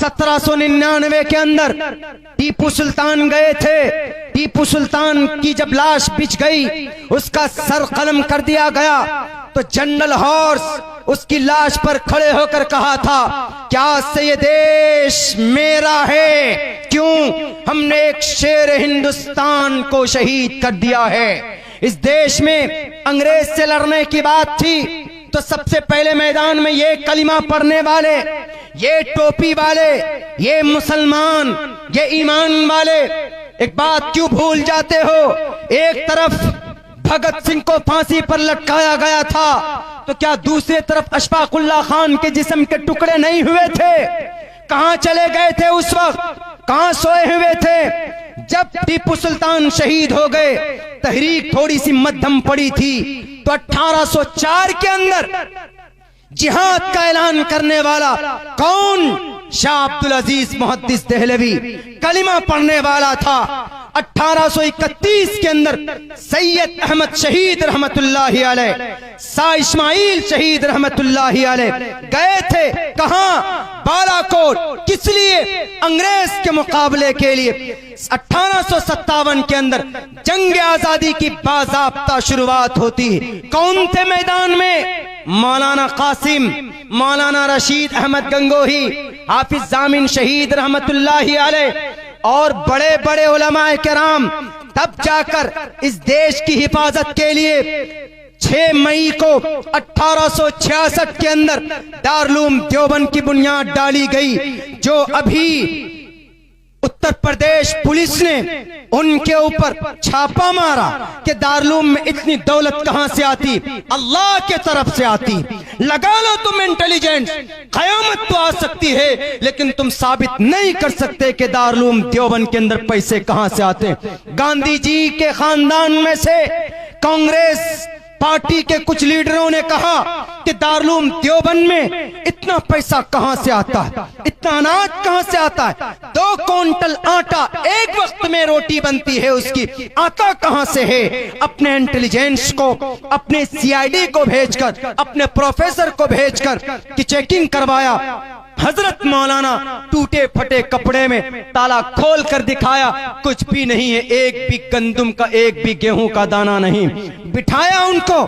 1799 के अंदर टीपू सुल्तान गए थे। टीपू सुल्तान की जब लाश बिछ गई, उसका सर कलम कर दिया गया, तो जनरल हॉर्स उसकी लाश पर खड़े होकर कहा था, क्या से ये देश मेरा है? क्यों? हमने एक शेर हिंदुस्तान को शहीद कर दिया है। इस देश में अंग्रेज से लड़ने की बात थी तो सबसे पहले मैदान में ये कलिमा पढ़ने वाले, ये टोपी वाले, ये मुसलमान, ये ईमान वाले एक बात क्यों भूल जाते हो? एक तरफ भगत सिंह को फांसी पर लटकाया गया था, तो क्या दूसरी तरफ अशफाकुल्लाह खान के जिस्म के टुकड़े नहीं हुए थे? कहां चले गए थे उस वक्त? कहां सोए हुए थे? जब टीपू सुल्तान शहीद हो गए, तहरीक थोड़ी सी मध्यम पड़ी थी, तो 1804 के अंदर जिहाद का ऐलान करने वाला कौन? शाह अब्दुल अजीज मुहद्दिस देहलवी कलिमा पढ़ने वाला था। 1831 के अंदर सैयद अहमद शहीद रहमतुल्लाहि अलैह, शाह इस्माइल शहीद रहमतुल्लाहि अलैह गए थे कहां? बालाकोट। किस लिए? अंग्रेज के मुकाबले के लिए। 1857 के अंदर जंग आजादी की बाज़ाब्ता शुरुआत होती है। कौन थे मैदान में? मौलाना कासिम, मौलाना रशीद अहमद गंगोही, हाफिज जामिन शहीद रहमतुल्लाहि अलैह और बड़े बड़े उलमाए किराम। तब जाकर इस देश की हिफाजत के लिए 6 मई को 1866 के अंदर दारुल देवबंद की बुनियाद डाली गई, जो अभी उत्तर प्रदेश पुलिस ने उनके ऊपर छापा मारा कि दारुल में इतनी दौलत कहां से आती? अल्लाह के तरफ से आती। लगा लो तुम इंटेलिजेंस, कयामत तो आ सकती है, लेकिन तुम साबित नहीं कर सकते कि दारुल देवबंद के अंदर पैसे कहां से आते। गांधी जी के खानदान में से कांग्रेस पार्टी के कुछ लीडरों ने कहा कि दारुल देवबंद में इतना पैसा कहां से आता है, इतना अनाज कहां से आता है? 2 क्विंटल आटा एक वक्त में रोटी बनती है, उसकी आता कहां से है? अपने इंटेलिजेंस को, अपने सीआईडी को भेजकर, अपने प्रोफेसर को भेजकर कि चेकिंग करवाया। हजरत मौलाना टूटे फटे कपड़े में ताला खोल कर दिखाया, कुछ भी नहीं है, एक भी गंदुम का, एक भी गेहूं का दाना नहीं। बिठाया उनको,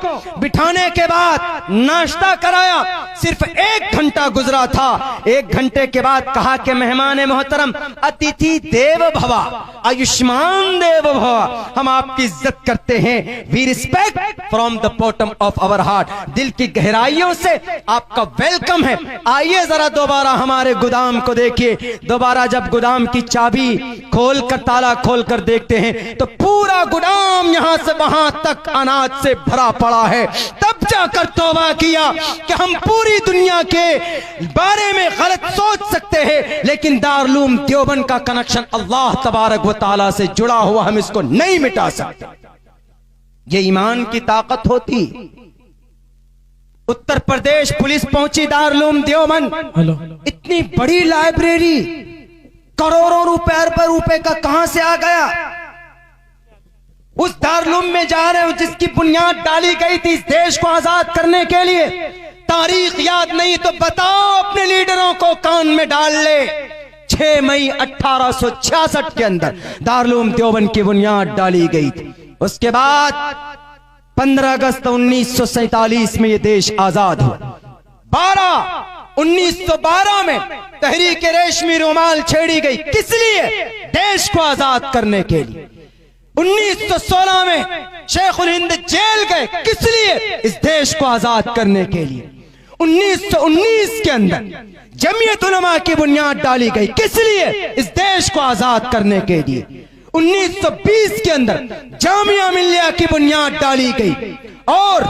बिठाने के बाद नाश्ता कराया। सिर्फ 1 घंटा गुजरा था। 1 घंटे के बाद कहा कि मेहमान मोहतरम, अतिथि देव भवा, आयुष्मान देव भवा, हम आपकी इज्जत करते हैं। We respect from the bottom of our heart, दिल की गहराइयों से आपका वेलकम है। आइए जरा दोबारा हमारे गोदाम को देखिए। दोबारा जब गोदाम की चाबी खोल कर, ताला खोल कर देखते हैं तो पूरा गोदाम यहां से वहां तक अनाज से भरा पड़ा है। तब जाकर तौबा किया कि हम पूरी दुनिया के बारे में गलत सोच सकते हैं, लेकिन दारुल देवबंद का कनेक्शन अल्लाह तबारक व तआला से जुड़ा हुआ, हम इसको नहीं मिटा सकते। ये ईमान की ताकत होती। उत्तर प्रदेश पुलिस पहुंची दारुल देवबंद। इतनी बड़ी लाइब्रेरी करोड़ों रुपए, अरबों रुपए का कहां से आ गया? उस दारुल में जा रहे हो जिसकी बुनियाद डाली गई थी इस देश को आजाद करने के लिए। तारीख याद नहीं तो बताओ, अपने लीडरों को कान में डाल ले। 6 मई 1866 के अंदर दारुल देवबंद की बुनियाद डाली गई थी। उसके बाद 15 अगस्त 1947 में यह देश आजाद हुआ। 1912 में तहरीक रेशमी रुमाल छेड़ी गई। किस लिए? देश को आजाद करने के लिए। 1916 में शेखुल हिंद जेल गए। किस लिए? इस देश को आजाद करने के लिए। 1919 के अंदर जमीयत उलमा की बुनियाद डाली गई। किस लिए? इस देश को आजाद करने के लिए। 1920 के अंदर जामिया मिल्लिया की बुनियाद डाली गई और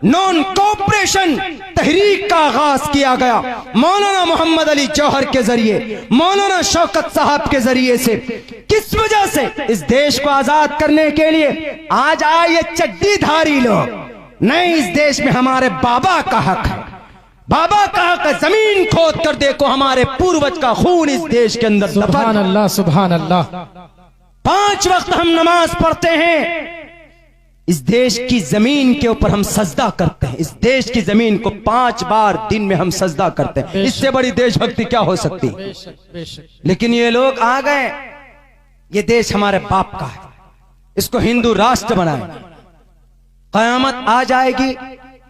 नॉन कोऑपरेशन तहरीक का आगाज किया गया। मौलाना मोहम्मद अली जौहर के जरिए, मौलाना शौकत साहब के जरिए से। किस वजह से? इस देश को आजाद करने के लिए। आज आए चड्डीधारी लोग, नहीं, इस देश में हमारे बाबा का हक है। बाबा का हक है। जमीन खोद कर देखो, हमारे पूर्वज का खून इस देश के अंदर। सुभान अल्लाह, सुभान अल्लाह। 5 वक्त हम नमाज पढ़ते हैं, इस देश की जमीन के ऊपर हम सजदा करते हैं। इस देश की जमीन को 5 बार दिन में हम सजदा करते हैं। इससे बड़ी देशभक्ति क्या हो सकती। लेकिन ये लोग आ गए, ये देश हमारे बाप का है, इसको हिंदू राष्ट्र बनाए। कयामत आ जाएगी,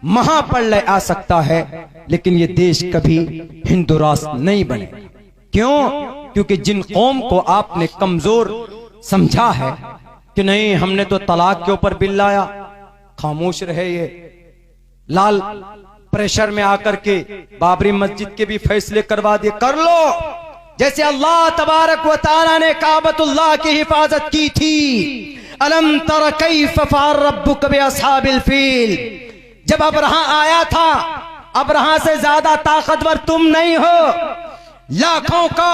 महाप्रलय आ सकता है, लेकिन ये देश कभी हिंदू राष्ट्र नहीं बने। क्यों? क्योंकि जिन कौम को आपने कमजोर समझा है कि नहीं हमने तो तलाक के ऊपर बिल लाया, खामोश रहे। ये लाल प्रेशर में आकर के बाबरी मस्जिद के भी फैसले करवा दिए। कर लो, जैसे अल्लाह तबारक व तआला ने काबतुल्लाह की हिफाजत की थी। अलम तर कैफ फअल रब्बुक बिअस्हाबिल फील। जब अब्रहा आया था, अब्रहा से ज्यादा ताकतवर तुम नहीं हो, लाखों का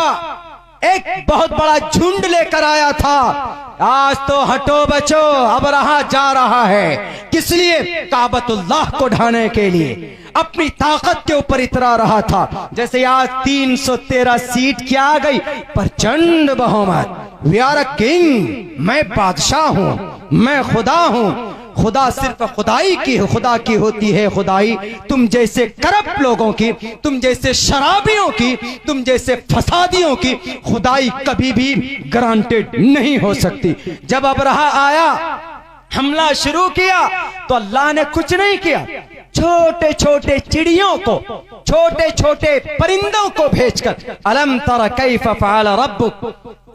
एक बहुत बड़ा झुंड लेकर आया था। आज तो हटो बचो, अब्रहा जा रहा है। किस लिए? काबतुल्लाह को ढाने के लिए, अपनी ताकत के ऊपर इतरा रहा था। जैसे आज 313 सीट क्या आ गई, प्रचंड बहुमत। वी आर अ किंग, मैं बादशाह हूं, मैं खुदा हूं। खुदा सिर्फ खुदाई की, खुदा की होती है खुदाई। तुम जैसे करप्ट लोगों की, तुम जैसे शराबियों की, तुम जैसे फसादियों की खुदाई कभी भी गारंटेड नहीं हो सकती। जब अब्रहा आया, हमला शुरू किया, तो अल्लाह ने कुछ नहीं किया। छोटे छोटे चिड़ियों को, छोटे छोटे परिंदों को भेजकर, अलम तरा कैफ फअल रब्बुक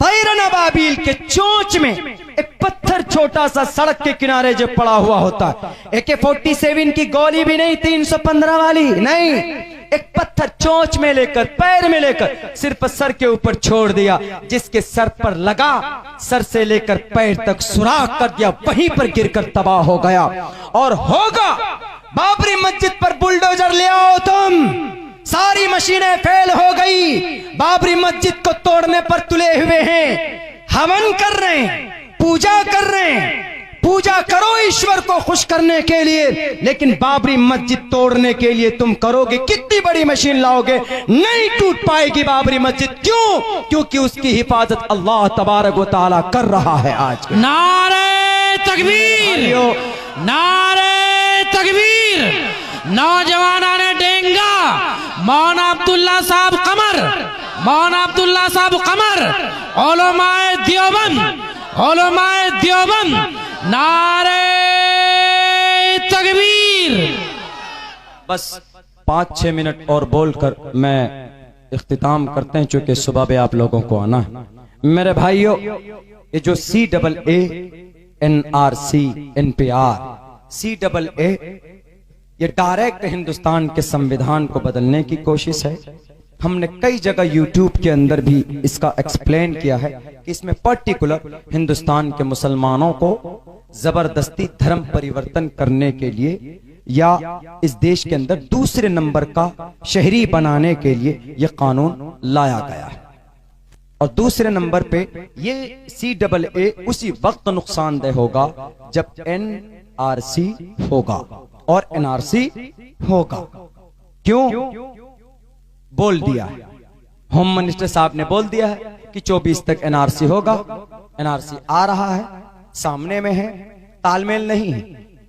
तैरन अबाबील के चोंच में एक पत्थर छोटा सा सड़क के किनारे जो पड़ा हुआ होता है, AK-47 की गोली भी नहीं, 315 वाली नहीं, एक पत्थर चोंच में लेकर, पैर में लेकर सिर्फ सर के ऊपर छोड़ दिया। जिसके सर पर लगा, सर से लेकर पैर तक सुराख कर दिया, वहीं पर गिरकर तबाह हो गया। और होगा बाबरी मस्जिद पर बुलडोजर ले आओ तुम, सारी मशीनें फेल हो गई। बाबरी मस्जिद को तोड़ने पर तुले हुए हैं, हवन कर रहे हैं, पूजा कर रहे हैं। पूजा करो ईश्वर को खुश करने के लिए, लेकिन बाबरी मस्जिद तोड़ने के लिए तुम करोगे, कितनी बड़ी मशीन लाओगे, नहीं टूट पाएगी बाबरी मस्जिद। क्यों? क्योंकि उसकी हिफाजत अल्लाह तबारक व तआला कर रहा है। आज नारे तकबीर, नारे तकबीर। नौजवाना ने डेंगा, मौलाना अब्दुल्ला साहब कमर, मौलाना अब्दुल्ला साहब कमर, उलमाए देवबंद, उलमाए देवबंद, नारे तकबीर। बस 5-6 मिनट और बोलकर मैं इख्तिताम करते हैं, चूंकि सुबह भी आप लोगों को आना है। मेरे भाइयों, ये जो CAA, NRC, NPR, CAA, ये डायरेक्ट हिंदुस्तान के संविधान को बदलने की कोशिश है। हमने कई जगह YouTube के अंदर भी इसका एक्सप्लेन किया है कि इसमें पर्टिकुलर हिंदुस्तान के मुसलमानों को जबरदस्ती धर्म परिवर्तन करने के लिए या इस देश के अंदर दूसरे नंबर का शहरी बनाने के लिए यह कानून लाया गया है। और दूसरे नंबर पे ये CAA उसी वक्त नुकसानदेह होगा जब NRC होगा और NRC होगा। क्यों? बोल दिया है, होम मिनिस्टर साहब ने बोल दिया है कि 24 तक NRC होगा। NRC आ रहा है, सामने में है, तालमेल नहीं है।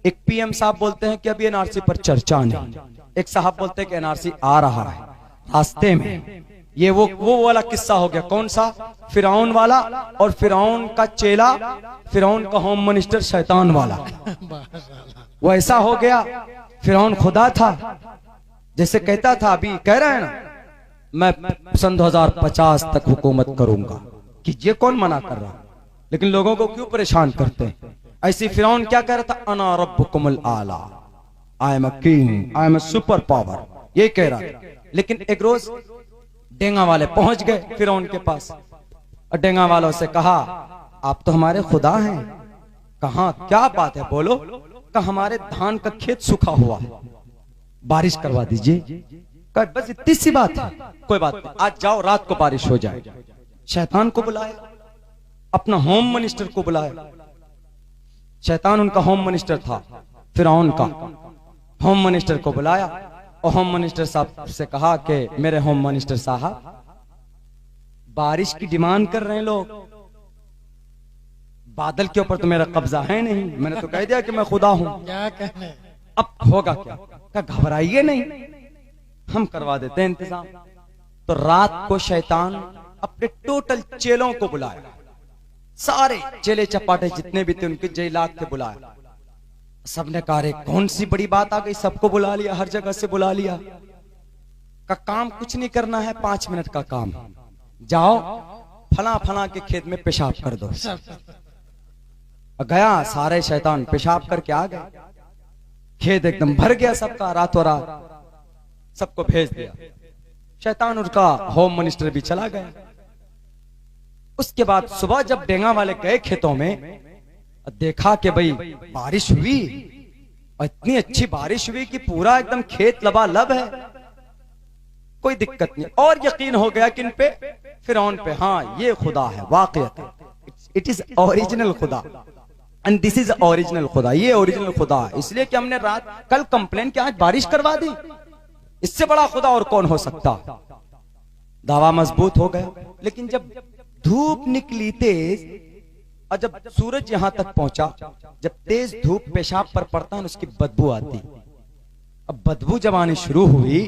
एक PM साहब बोलते हैं कि अभी NRC पर चर्चा नहीं, एक साहब बोलते हैं कि NRC आ रहा है रास्ते में। ये वो वाला किस्सा हो गया। कौन सा? फिरौन वाला, और फिरौन का चेला, फिरौन का होम मिनिस्टर शैतान वाला। वो ऐसा हो गया, फिरौन खुदा था, जैसे कहता था, अभी कह रहा है ना, मैं सन 2050 तक हुकूमत करूंगा। कि ये कौन मना कर रहा? लेकिन लोगों को क्यों परेशान करते हैं? ऐसी फिरौन क्या कह रहा था? अना रब्बुकुमुल आला, I am a king, I am a super power, ये कह रहा था। लेकिन एक रोज डेंगा वाले पहुंच गए फिरौन के पास, और डेंगा वालों से कहा, आप तो हमारे खुदा हैं। कहा क्या बात है, बोलो। कहा हमारे धान का खेत सूखा हुआ है, बारिश करवा दीजिए। कहा बस इतनी सी बात है, कोई बात नहीं, आज जाओ, रात को बारिश हो जाए। शैतान को बुलाया, अपना होम मिनिस्टर को बुलाया। शैतान उनका होम मिनिस्टर था, फिरौन का होम मिनिस्टर को बुलाया और होम मिनिस्टर साहब से कहा कि मेरे होम मिनिस्टर साहब, बारिश की डिमांड कर रहे हैं लोग, बादल के ऊपर तो मेरा कब्जा है नहीं, मैंने तो कह दिया कि मैं खुदा हूं। क्या कहने, अब होगा क्या? क्या घबराइए नहीं, हम करवा देते हैं इंतजाम। तो रात को शैतान अपने टोटल चेलों को बुलाया, सारे चेले चपाटे जितने भी थे उनके जयलाग थे बुलाया। सबने कहा अरे कौन सी बड़ी बात आ गई, सबको बुला लिया, हर जगह से बुला लिया। का काम कुछ नहीं करना है, 5 मिनट का काम, जाओ फला फला के खेत में पेशाब कर दो। गया, सारे शैतान पेशाब करके आ गए, खेत एकदम भर गया सबका, रातों रात सबको भेज दिया। शैतान उनका होम मिनिस्टर भी चला गया। उसके बाद सुबह जब डेंगा वाले गए खेतों में, देखा कि भाई बारिश हुई और इतनी अच्छी बारिश हुई कि पूरा एकदम खेत लबालब है, कोई दिक्कत नहीं। और यकीन हो गया किन पे? फिरौन पे। हाँ ये खुदा है वाकई, इट इज ओरिजिनल खुदा एंड दिस इज ओरिजिनल खुदा, ये ओरिजिनल खुदा है। इसलिए कि हमने कल कंप्लेन किया, आज बारिश करवा दी, इससे बड़ा खुदा और कौन हो सकता। दावा मजबूत हो गया। लेकिन जब धूप निकली तेज और जब सूरज यहां तक पहुंचा, जब तेज धूप पेशाब पर पड़ता है उसकी बदबू आती। अब बदबू जब आनी शुरू हुई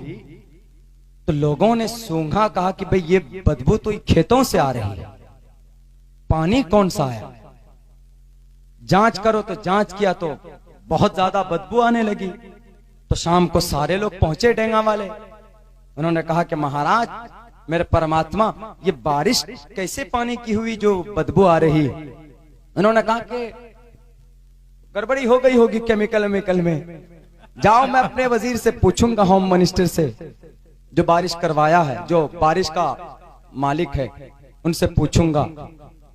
तो लोगों ने सूंघा, कहा कि भाई ये बदबू तो खेतों से आ रही है, पानी कौन सा है? जांच करो, तो जांच किया तो बहुत ज्यादा बदबू आने लगी। तो शाम को सारे लोग पहुंचे डेंगा वाले, उन्होंने कहा कि महाराज मेरे परमात्मा, ये बारिश कैसे पानी की हुई जो बदबू आ रही? उन्होंने कहा कि गड़बड़ी हो गई होगी केमिकल में, जाओ मैं अपने वजीर से पूछूंगा, होम मिनिस्टर से जो बारिश करवाया है, जो बारिश का मालिक है, उनसे पूछूंगा।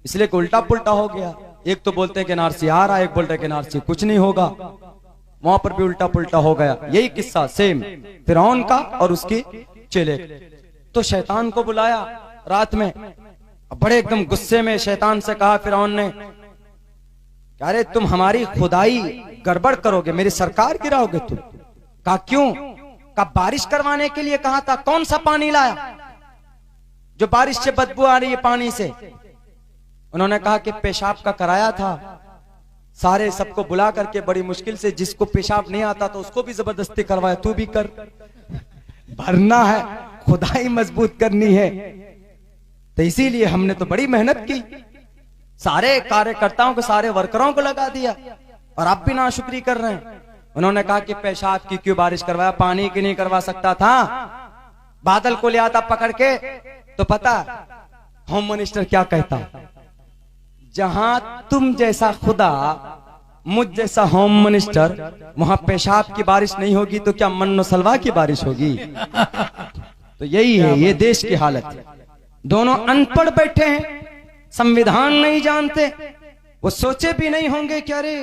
इसलिए उल्टा पुल्टा हो गया। एक तो बोलते हैं कि एनआरसी आ रहा है, एक बोलते हैं कि एनआरसी कुछ नहीं होगा, वहां पर भी उल्टा पुल्टा हो गया। यही किस्सा सेम फिरौन का और उसके चेले। तो शैतान को बुलाया रात में, बड़े एकदम गुस्से में शैतान से कहा फिरौन ने, अरे तुम हमारी खुदाई गड़बड़ करोगे, मेरी सरकार गिराओगे तुम। कहा क्यों? का बारिश करवाने के लिए कहा था, कौन सा पानी लाया जो बारिश से बदबू आ रही है पानी से? उन्होंने कहा कि पेशाब का कराया था, सारे सबको बुला करके बड़ी मुश्किल से, जिसको पेशाब नहीं आता तो उसको भी जबरदस्ती करवाया, तू भी कर, भरना है, खुदाई मजबूत करनी है। तो इसीलिए हमने तो बड़ी मेहनत की, सारे कार्यकर्ताओं को, सारे वर्करों को लगा दिया, और आप भी नाशुक्री कर रहे हैं। उन्होंने कहा कि पेशाब की क्यों बारिश करवाया, पानी की नहीं करवा सकता था? बादल को ले आता पकड़ के, तो पता होम मिनिस्टर क्या कहता, जहां तुम जैसा खुदा, मुझ जैसा होम मिनिस्टर, वहां पेशाब की बारिश नहीं होगी तो क्या मन्नो सलवा की बारिश होगी? तो यही है ये देश की हालत। दोनों अनपढ़ बैठे हैं, संविधान नहीं जानते, वो सोचे भी नहीं होंगे कि अरे